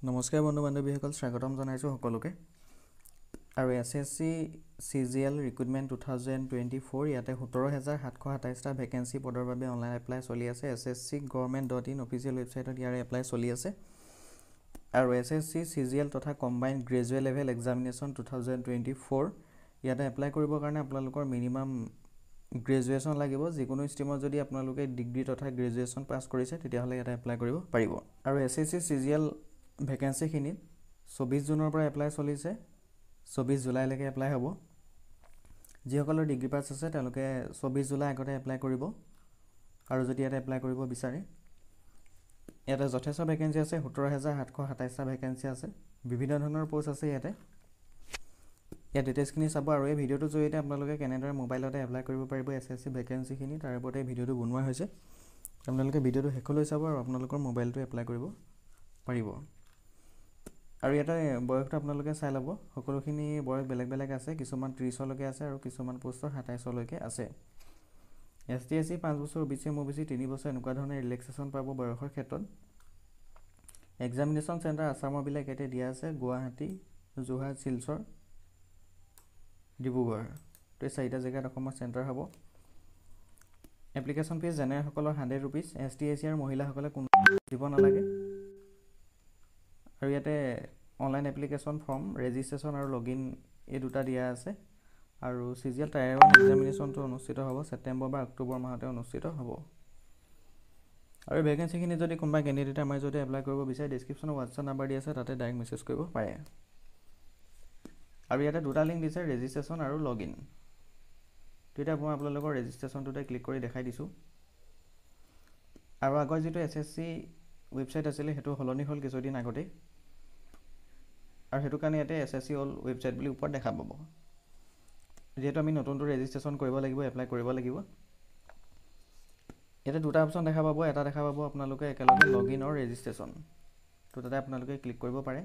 নমস্কাৰ বন্ধু বান্ধৱীসকল, স্বাগতম জনাইছোঁ সকলোকে। আৰু SSC CGL ৰিক্ৰুটমেণ্ট 2024 ইয়াতে 17,727টা ভেকেঞ্চি পদৰ বাবে অনলাইন এপ্লাই চলি আছে। sscgovernment.in অফিচিয়েল ৱেবছাইটত ইয়াৰে এপ্লাই চলি আছে। আৰু SSC CGL তথা কম্বাইণ্ড গ্ৰেজুৱেট লেভেল এক্সামিনেশ্যন 2024 ইয়াতে এপ্লাই কৰিবৰ কাৰণে আপোনালোকৰ মিনিমাম গ্ৰেজুৱেশ্যন লাগিব। যিকোনো ষ্ট্ৰীমত যদি আপোনালোকে ডিগ্ৰী তথা গ্ৰেজুৱেশ্যন পাছ কৰিছে তেতিয়াহ'লে ইয়াতে এপ্লাই কৰিব পাৰিব। আৰু SSC CGL ভেকেঞ্চিখিনিত 24 জুনৰ পৰা এপ্লাই চলিছে, 24 জুলাইলৈকে এপ্লাই হ'ব। যিসকলৰ ডিগ্ৰী পাছ আছে তেওঁলোকে 24 জুলাই আগতে এপ্লাই কৰিব। আৰু যদি ইয়াতে এপ্লাই কৰিব বিচাৰে, ইয়াতে যথেষ্ট ভেকেঞ্চি আছে, 17,727টা ভেকেঞ্চি আছে, বিভিন্ন ধৰণৰ পষ্ট আছে ইয়াতে। ইয়াত ডিটেইলছখিনি চাব। আৰু এই ভিডিঅ'টোৰ জৰিয়তে আপোনালোকে কেনেদৰে মোবাইলতে এপ্লাই কৰিব পাৰিব SSC ভেকেঞ্চিখিনি তাৰ ওপৰতে এই ভিডিঅ'টো বনোৱা হৈছে। আপোনালোকে ভিডিঅ'টো শেষলৈ চাব আৰু আপোনালোকৰ মোবাইলটো এপ্লাই কৰিব পাৰিব। আৰু ইয়াতে বয়সটো আপোনালোকে চাই ল'ব। সকলোখিনি বয়স বেলেগ বেলেগ আছে, কিছুমান 30লৈকে আছে আৰু কিছুমান পোষ্টৰ 27লৈকে আছে। ST SC 5 বছৰ, OBC OBC 3 বছৰ এনেকুৱা ধৰণৰ ৰিলেক্সেশ্যন পাব বয়সৰ ক্ষেত্ৰত। এক্সামিনেশ্যন চেণ্টাৰ আছামৰবিলাক ইয়াতে দিয়া আছে, গুৱাহাটী, যোৰহাট, শিলচৰ, ডিব্ৰুগড়। তো এই 4টা জেগাত অসমৰ চেণ্টাৰ হ'ব। এপ্লিকেশ্যন ফিজ জেনেৰেলসকলৰ 100 ৰুপিজ, ST SC আৰু মহিলাসকলে কোনো দিব নালাগে। আৰু ইয়াতে অনলাইন এপ্লিকেশ্যন ফৰ্ম, ৰেজিষ্ট্ৰেশ্যন আৰু লগইন এই দুটা দিয়া আছে। আৰু CGL টায়াৰ 1 এক্সামিনেশ্যনটো অনুষ্ঠিত হ'ব ছেপ্টেম্বৰ বা অক্টোবৰ মাহতে অনুষ্ঠিত হ'ব। আৰু ভেকেঞ্চিখিনি যদি কোনোবা কেণ্ডিডেটে আমাৰ যদি এপ্লাই কৰিব বিচাৰে, ডিছক্ৰিপশ্যনত হোৱাটছআপ নাম্বাৰ দি আছে, তাতে ডাইৰেক্ট মেছেজ কৰিব পাৰে। আৰু ইয়াতে দুটা লিংক দিছে, ৰেজিষ্ট্ৰেশ্যন আৰু লগইন। তেতিয়া মই আপোনালোকৰ ৰেজিষ্ট্ৰেশ্যনটোতে ক্লিক কৰি দেখাই দিছোঁ। আৰু আগৰ যিটো SSC ৱেবছাইট আছিলে সেইটো সলনি হ'ল কিছুদিন আগতেই। আৰু সেইটো কাৰণে ইয়াতে SSC অল ৱেবছাইট বুলি ওপৰত দেখা পাব। যিহেতু আমি নতুনটো ৰেজিষ্ট্ৰেশ্যন কৰিব লাগিব, এপ্লাই কৰিব লাগিব। ইয়াতে দুটা অপশ্যন দেখা পাব। এটা দেখা পাব আপোনালোকে একেলগে লগইন আৰু ৰেজিষ্ট্ৰেশ্যন, তো তাতে আপোনালোকে ক্লিক কৰিব পাৰে।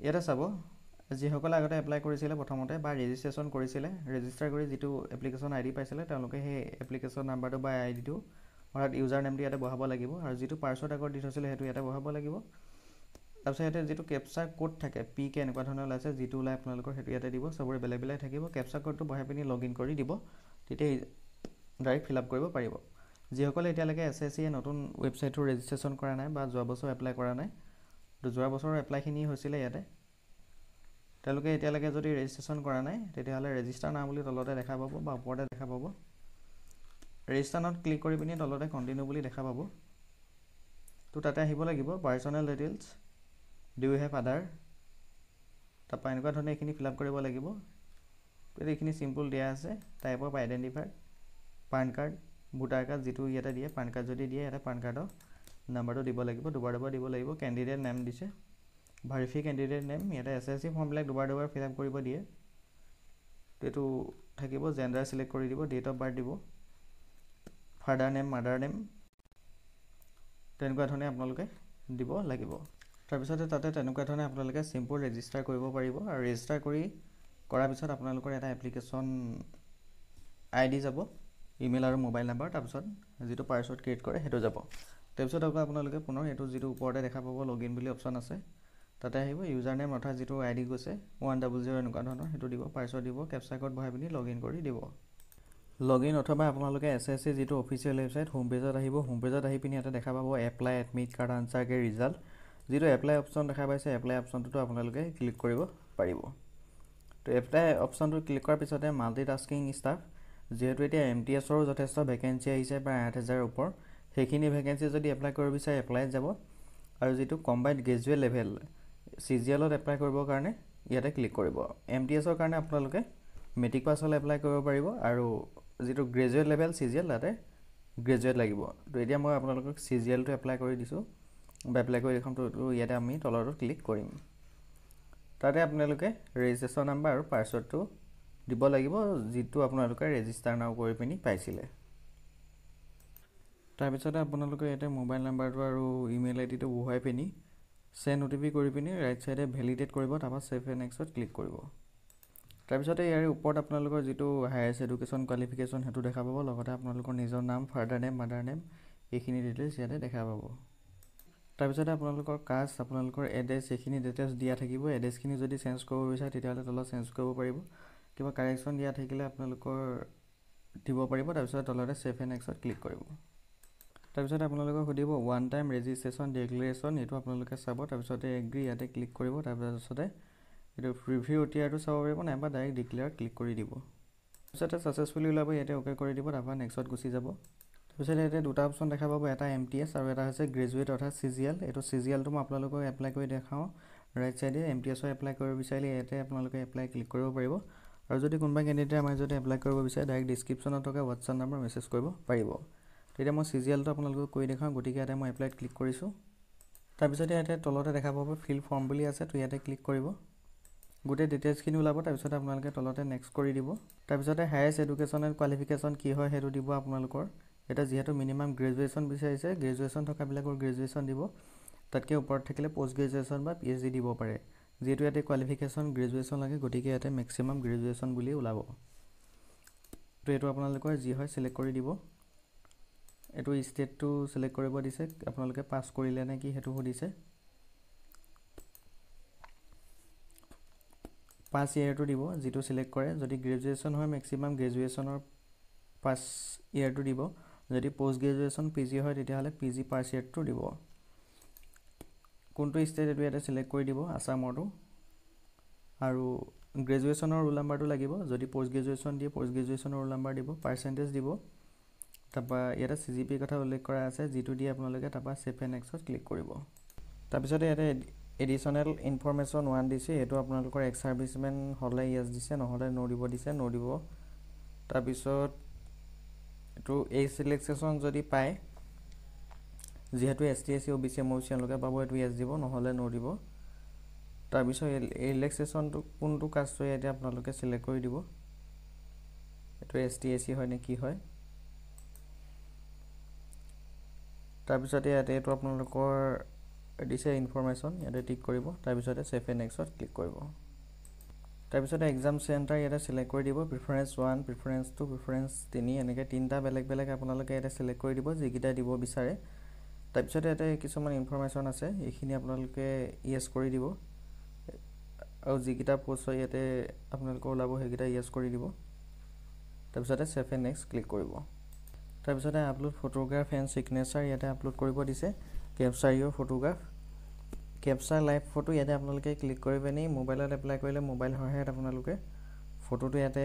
ইয়াতে চাব, যিসকলে আগতে এপ্লাই কৰিছিলে প্ৰথমতে বা ৰেজিষ্ট্ৰেশ্যন কৰিছিলে, ৰেজিষ্টাৰ কৰি যিটো এপ্লিকেশ্যন ID পাইছিলে তেওঁলোকে সেই এপ্লিকেশ্যন নাম্বাৰটো বা IDটো অৰ্থাৎ ইউজাৰ নেমটো ইয়াতে বহাব লাগিব। আৰু যিটো পাছৱৰ্ড আগত দি থৈছিলে সেইটো ইয়াতে বহাব লাগিব। তাৰপিছত ইয়াতে যিটো কেপচা কোড থাকে, PK এনেকুৱা ধৰণৰ ওলাইছে, যিটো ওলাই আপোনালোকৰ সেইটো ইয়াতে দিব। চবৰে বেলেগ বেলেগ থাকিব। কেপচা কোডটো বহাই পিনি লগইন কৰি দিব, তেতিয়া ডাইৰেক্ট ফিল আপ কৰিব পাৰিব। যিসকলে এতিয়ালৈকে SSC নতুন ৱেবছাইটটো ৰেজিষ্ট্ৰেশ্যন কৰা নাই বা যোৱা বছৰ এপ্লাই কৰা নাই, তো যোৱা বছৰৰ এপ্লাইখিনি হৈছিলে ইয়াতে, তেওঁলোকে এতিয়ালৈকে যদি ৰেজিষ্ট্ৰেশ্যন কৰা নাই তেতিয়াহ'লে ৰেজিষ্টাৰ নাও বুলি তলতে দেখা পাব বা ওপৰতে দেখা পাব। ৰেজিষ্টাৰত ক্লিক কৰি পিনি তলতে কণ্টিনিউ বুলি দেখা পাব। তো তাতে আহিব লাগিব, personal details, do you have other, তাৰপৰা এনেকুৱা ধৰণে এইখিনি ফিল আপ কৰিব লাগিব। এইখিনি চিম্পল দিয়া আছে, type of identifier, PAN card, voter card, যিটো ইয়াতে দিয়ে, পান কাৰ্ড যদি দিয়ে ইয়াতে পান কাৰ্ডৰ নাম্বাৰটো দিব লাগিব, দুবাৰ দিব লাগিব। কেণ্ডিডেট নেম দিছে, ভাৰিফাই কেণ্ডিডেট নেম, ইয়াতে SSC ফৰ্মবিলাক দুবাৰ ফিল আপ কৰিব দিয়ে। তো এইটো থাকিব, জেণ্ডাৰ চিলেক্ট কৰি দিব, ডেট অফ বাৰ্থ দিব, ফাদাৰ নেম, মাদাৰ নেম, তেনেকুৱা ধৰণে আপোনালোকে দিব লাগিব। তাৰপিছতে তাতে তেনেকুৱা ধৰণে আপোনালোকে চিম্পল ৰেজিষ্টাৰ কৰিব পাৰিব। আৰু ৰেজিষ্টাৰ কৰাৰ পিছত আপোনালোকৰ এটা এপ্লিকেশ্যন ID যাব, ইমেইল আৰু মোবাইল নাম্বাৰ, তাৰপিছত যিটো পাছৱৰ্ড ক্ৰিয়েট কৰে সেইটো যাব। তাৰপিছত আকৌ আপোনালোকে পুনৰ এইটো যিটো ওপৰতে দেখা পাব লগইন বুলি অপশ্যন আছে, তাতে আহিব, ইউজাৰ নেম অৰ্থাৎ যিটো ID গৈছে 100 এনেকুৱা ধৰণৰ সেইটো দিব, পাছৱৰ্ড দিব, কেপচা কোড বহাই পিনি লগইন কৰি দিব। লগইন অথবা আপোনালোকে SSC যিটো অফিচিয়েল ৱেবছাইট হোম পেজত আহিব, হোম পেজত আহি পিনি ইয়াতে দেখা পাব এপ্লাই এডমিট কাৰ্ড আনচাৰ কে ৰিজাল্ট, যিটো এপ্লাই অপশ্যন দেখা পাইছে, এপ্লাই অপশ্যনটোতো আপোনালোকে ক্লিক কৰিব পাৰিব। তো এপ্লাই অপশ্যনটো ক্লিক কৰাৰ পিছতে মাল্টিটাস্কিং ষ্টাফ, যিহেতু এতিয়া MTSৰো যথেষ্ট ভেকেঞ্চি আহিছে প্ৰায় 8,000ৰ ওপৰ, সেইখিনি ভেকেঞ্চি যদি এপ্লাই কৰিব বিচাৰে এপ্লাইত যাব। আৰু যিটো কম্বাইণ্ড গ্ৰেজুৱেট লেভেল CGLত এপ্লাই কৰিবৰ কাৰণে ইয়াতে ক্লিক কৰিব। MTSৰ কাৰণে আপোনালোকে মেট্ৰিক পাছ হ'লে এপ্লাই কৰিব পাৰিব। আৰু যিটো গ্ৰেজুৱেট লেভেল CGL তাতে গ্ৰেজুৱেট লাগিব। তো এতিয়া মই আপোনালোকক CGLটো এপ্লাই কৰি দিছোঁ বা এপ্লাই কৰি দেখোনটো ইয়াতে আমি তলৰটো ক্লিক কৰিম। তাতে আপোনালোকে ৰেজিষ্ট্ৰেশ্যন নাম্বাৰ আৰু পাছৱৰ্ডটো দিব লাগিব, যিটো আপোনালোকে ৰেজিষ্টাৰ নাও কৰি পিনি পাইছিলে। তাৰপিছতে আপোনালোকে ইয়াতে মোবাইল নাম্বাৰটো আৰু ইমেইল IDটো বহুৱাই পিনি চেণ্ড OTP কৰি পিনি ৰাইট চাইডে ভেলিডেট কৰিব, তাৰপৰা ছেভ এণ্ড নেক্সটত ক্লিক কৰিব। তাৰপিছতে ইয়াৰে ওপৰত আপোনালোকৰ যিটো হায়াৰ এডুকেশ্যন কোৱালিফিকেশ্যন সেইটো দেখা পাব, লগতে আপোনালোকৰ নিজৰ নাম, ফাদাৰ নেম, মাদাৰ নেম, এইখিনি ডিটেইলছ ইয়াতে দেখা পাব। তাৰপিছতে আপোনালোকৰ কাষ্ট আপোনালোকৰ এড্ৰেছ এইখিনি ডিটেইলছ দিয়া থাকিব এড্ৰেছখিনি যদি চেঞ্জ কৰিব বিচাৰে তেতিয়াহ'লে তলত চেঞ্জ কৰিব পাৰিব কিবা কাৰেকশ্যন দিয়া থাকিলে আপোনালোকৰ দিব পাৰিব তাৰপিছত তলতে ছেভ এণ্ড নেক্সটত ক্লিক কৰিব তাৰপিছত আপোনালোকক সুধিব ওৱান টাইম ৰেজিষ্ট্ৰেশ্যন ডিক্লেৰেশ্যন এইটো আপোনালোকে চাব তাৰপিছতে এগ্ৰি ইয়াতে ক্লিক কৰিব তাৰপিছতে এইটো প্ৰিভিউ OTR-টো চাব পাৰিব নাইবা ডাইৰেক্ট ডিক্লেয়াৰ ক্লিক কৰি দিব তাৰপিছতে ছাকচেছফুলি ওলাব ইয়াতে অ'কে কৰি দিব তাৰপৰা নেক্সটত গুচি যাব তাৰপিছত ইয়াতে দুটা অপশ্যন দেখা পাব এটা MTS আৰু এটা হৈছে গ্ৰেজুৱেট অৰ্থাৎ CGL এইটো CGL-টো মই আপোনালোকক এপ্লাই কৰি দেখাওঁ ৰাইট চাইডে MTS-ৰ এপ্লাই কৰিব বিচাৰিলে ইয়াতে আপোনালোকে এপ্লাই ক্লিক কৰিব পাৰিব আৰু যদি কোনোবা কেণ্ডিডেটে আমাৰ যদি এপ্লাই কৰিব বিচাৰে ডাইৰেক্ট ডিছক্ৰিপশ্যনত থকা হোৱাটছআপ নম্বৰ মেছেজ কৰিব পাৰিব তেতিয়া মই CGL-টো আপোনালোকক কৰি দেখাওঁ গতিকে ইয়াতে মই এপ্লাইত ক্লিক কৰিছোঁ তাৰপিছতে ইয়াতে তলতে দেখা পাব ফিল ফৰ্ম বুলি আছে তো ইয়াতে ক্লিক কৰিব গোটেই ডিটেইলছখিনি ওলাব তাৰপিছতে আপোনালোকে তলতে নেক্সট কৰি দিব তাৰপিছতে হায়েষ্ট এডুকেশ্যনেল কোৱালিফিকেশ্যন কি হয় সেইটো দিব আপোনালোকৰ এটা যিহেতু মিনিমাম গ্ৰেজুৱেশ্যন বিচাৰিছে গ্ৰেজুৱেশ্যন থকাবিলাকৰ গ্ৰেজুৱেশ্যন দিব তাতকৈ ওপৰত থাকিলে পষ্ট গ্ৰেজুৱেশ্যন বা PhD দিব পাৰে যিহেতু ইয়াতে কোৱালিফিকেশ্যন গ্ৰেজুৱেশ্যন লাগে গতিকে ইয়াতে মেক্সিমাম গ্ৰেজুৱেশ্যন বুলি ওলাব তো এইটো আপোনালোকৰ যি হয় চিলেক্ট কৰি দিব এইটো ষ্টেটটো চিলেক্ট কৰিব দিছে আপোনালোকে পাছ কৰিলে নে কি সেইটো সুধিছে পাছ ইয়েৰটো দিব যিটো চিলেক্ট কৰে যদি গ্ৰেজুৱেশ্যন হয় মেক্সিমাম গ্ৰেজুৱেশ্যনৰ পাছ ইয়েৰটো দিব যদি পোষ্ট গ্ৰেজুৱেশ্যন PG হয় তেতিয়াহ'লে PG পাছ ইয়েৰটো দিব কোনটো ষ্টেট এইটো ইয়াতে চিলেক্ট কৰি দিব আছামৰটো আৰু গ্ৰেজুৱেশ্যনৰ ৰোল নাম্বাৰটো লাগিব যদি পোষ্ট গ্ৰেজুৱেশ্যন দিয়ে পোষ্ট গ্ৰেজুৱেশ্যনৰ ৰোল নাম্বাৰ দিব পাৰ্চেণ্টেজ দিব তাৰপৰা ইয়াতে CGP কথা উল্লেখ কৰা আছে যিটো দিয়ে আপোনালোকে তাৰপৰা ছেভ এণ্ড নেক্সটত ক্লিক কৰিব তাৰপিছতে ইয়াতে এডিশ্যনেল ইনফৰমেশ্যন 1 দিছে এইটো আপোনালোকৰ এক্স ছাৰ্ভিচমেন হ'লে ইয়েছ দিছে নহ'লে নো দিব দিছে নো দিব তাৰপিছত এইটো এই ছিলেকশ্যন যদি পায় যিহেতু ST SC OBC MOBC তেওঁলোকে পাব এইটো ইয়েছ দিব নহ'লে নো দিব তাৰপিছত এই ৰিলেক্সেশ্যনটো কোনটো কাষ্ট হয় এতিয়া আপোনালোকে চিলেক্ট কৰি দিব এইটো ST SC হয় নে কি হয় তাৰপিছতে ইয়াতে এইটো আপোনালোকৰ দিছে ইনফৰমেশ্যন ইয়াতে টিক কৰিব তাৰপিছতে ছেভ এণ্ড নেক্সটত ক্লিক কৰিব তাৰপিছতে এক্সাম চেণ্টাৰ ইয়াতে চিলেক্ট কৰি দিব প্ৰিফাৰেঞ্চ 1 প্ৰিফাৰেঞ্চ 2 প্ৰিফাৰেঞ্চ 3 এনেকৈ তিনিটা বেলেগ বেলেগ আপোনালোকে ইয়াতে চিলেক্ট কৰি দিব যিকেইটা দিব বিচাৰে তাৰপিছতে ইয়াতে কিছুমান ইনফৰমেশ্যন আছে এইখিনি আপোনালোকে ইয়েছ কৰি দিব আৰু যিকেইটা পোষ্ট হয় ইয়াতে আপোনালোকৰ ওলাব সেইকেইটা ইয়েছ কৰি দিব তাৰপিছতে ছেভ এণ্ড নেক্সট ক্লিক কৰিব তাৰপিছতে আপলোড ফটোগ্ৰাফ এণ্ড ছিগনেচাৰ ইয়াতে আপলোড কৰিব দিছে কেপচাৰ ইয়ৰ ফটোগ্ৰাফ কেপচাৰ লাইভ ফটো ইয়াতে আপোনালোকে ক্লিক কৰি পিনি মোবাইলত এপ্লাই কৰিলে মোবাইল সহায়ত আপোনালোকে ফটোটো ইয়াতে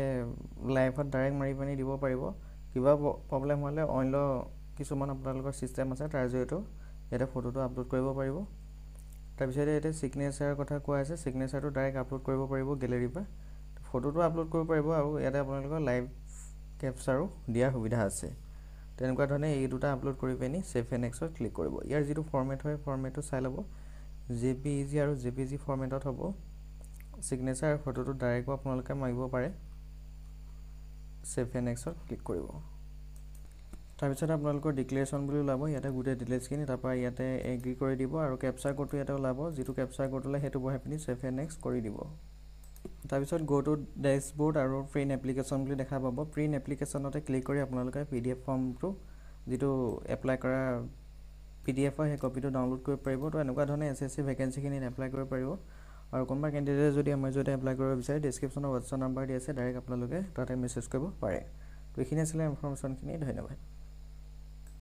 লাইভত ডাইৰেক্ট মাৰি পিনি দিব পাৰিব কিবা প্ৰব্লেম হ'লে অন্য কিছুমান আপোনালোকৰ ছিষ্টেম আছে তাৰ জৰিয়তেও ইয়াতে ফটোটো আপলোড কৰিব পাৰিব তাৰপিছতে ইয়াতে ছিগনেচাৰৰ কথা কোৱা আছে ছিগনেচাৰটো ডাইৰেক্ট আপলোড কৰিব পাৰিব গেলেৰীৰ পৰা ফটোটো আপলোড কৰিব পাৰিব আৰু ইয়াতে আপোনালোকৰ লাইভ কেপচাৰো দিয়াৰ সুবিধা আছে তেনেকুৱা ধৰণে এই দুটা আপলোড কৰি পিনি ছেভ এণ্ড নেক্সটত ক্লিক কৰিব ইয়াৰ যিটো ফৰ্মেট হয় ফৰ্মেটটো চাই ল'ব JPEG আৰু JPG ফৰ্মেটত হ'ব ছিগনেচাৰ আৰু ফটোটো ডাইৰেক্টও আপোনালোকে মাৰিব পাৰে ছেভ এণ্ড নেক্সটত ক্লিক কৰিব তাৰপিছত আপোনালোকৰ ডিক্লেৰেশ্যন বুলি ওলাব ইয়াতে গোটেই ডিটেইলছখিনি তাৰপৰা ইয়াতে এগ্ৰি কৰি দিব আৰু কেপচাৰ কোডটো ইয়াতে ওলাব যিটো কেপচাৰ কোড ওলাই সেইটো বহাই পিনি ছেভ এণ্ড নেক্সট কৰি দিব তাৰপিছত গো টু ডেছবৰ্ড আৰু প্ৰিণ্ট এপ্লিকেশ্যন বুলি দেখা পাব প্ৰিণ্ট এপ্লিকেশ্যনতে ক্লিক কৰি আপোনালোকে PDF ফৰ্মটো যিটো এপ্লাই কৰা PDF হয় সেই কপিটো ডাউনলোড কৰিব পাৰিব তো এনেকুৱা ধৰণে SSC ভেকেঞ্চিখিনিত এপ্লাই কৰিব পাৰিব আৰু কোনোবা কেণ্ডিডেটে যদি আমাৰ যদি এপ্লাই কৰিব বিচাৰে ডিছক্ৰিপশ্যনত হোৱাটছআপ নাম্বাৰ দি আছে ডাইৰেক্ট আপোনালোকে তাতে মেছেজ কৰিব পাৰে তো এইখিনি আছিলে ইনফৰমেশ্যনখিনি ধন্যবাদ